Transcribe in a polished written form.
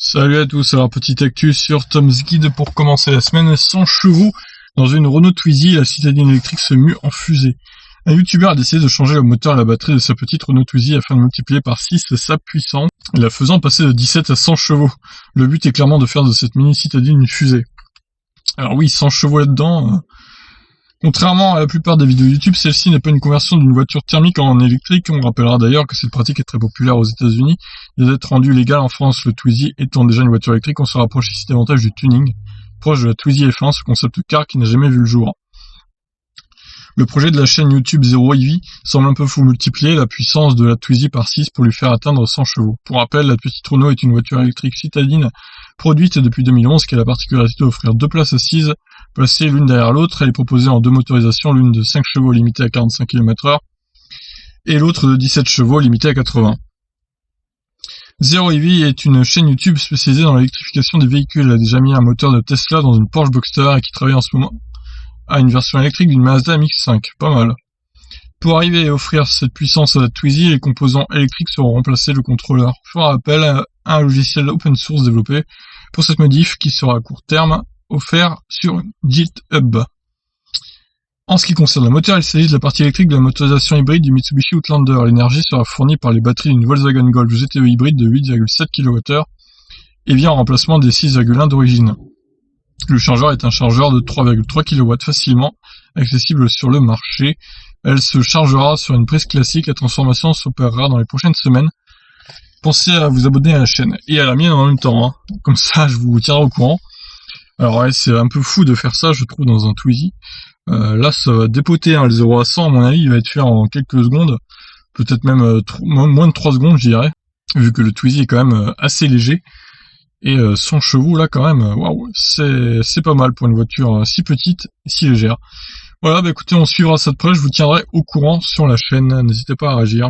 Salut à tous, alors petite actu sur Tom's Guide pour commencer la semaine. 100 chevaux dans une Renault Twizy, la citadine électrique se mue en fusée. Un youtubeur a décidé de changer le moteur et la batterie de sa petite Renault Twizy afin de multiplier par 6 sa puissance, la faisant passer de 17 à 100 chevaux. Le but est clairement de faire de cette mini citadine une fusée. Alors oui, 100 chevaux là-dedans. Contrairement à la plupart des vidéos YouTube, celle-ci n'est pas une conversion d'une voiture thermique en électrique. On rappellera d'ailleurs que cette pratique est très populaire aux États-Unis. Il vient d'être rendu légal en France, le Twizy étant déjà une voiture électrique. On se rapproche ici davantage du tuning, proche de la Twizy F1, ce concept car qui n'a jamais vu le jour. Le projet de la chaîne YouTube Zero EV semble un peu fou, multiplier la puissance de la Twizy par 6 pour lui faire atteindre 100 chevaux. Pour rappel, la petite Renault est une voiture électrique citadine produite depuis 2011 qui a la particularité d'offrir 2 places assises placées l'une derrière l'autre. Elle est proposée en 2 motorisations, l'une de 5 chevaux limitée à 45 km/h et l'autre de 17 chevaux limitée à 80. Zero EV est une chaîne YouTube spécialisée dans l'électrification des véhicules. Elle a déjà mis un moteur de Tesla dans une Porsche Boxster et qui travaille en ce moment à une version électrique d'une Mazda MX-5. Pas mal. Pour arriver à offrir cette puissance à la Twizy, les composants électriques seront remplacés, le contrôleur fera appel à un logiciel open source développé pour cette modif qui sera à court terme offert sur GitHub. En ce qui concerne le moteur, il s'agit de la partie électrique de la motorisation hybride du Mitsubishi Outlander. L'énergie sera fournie par les batteries d'une Volkswagen Golf GTE hybride de 8,7 kWh et vient en remplacement des 6,1 d'origine. Le chargeur est un chargeur de 3,3 kW facilement accessible sur le marché. Elle se chargera sur une prise classique. La transformation s'opérera dans les prochaines semaines. Pensez à vous abonner à la chaîne et à la mienne en même temps, hein. Comme ça je vous tiendrai au courant. Alors ouais, c'est un peu fou de faire ça, je trouve, dans un Twizy. Là ça va dépoter, hein, le 0 à 100 à mon avis il va être fait en quelques secondes, peut-être même moins de 3 secondes je dirais, vu que le Twizy est quand même assez léger. Et 100 chevaux là quand même, waouh, c'est pas mal pour une voiture si petite et si légère. Voilà, bah écoutez, on suivra ça de près, je vous tiendrai au courant sur la chaîne, n'hésitez pas à réagir.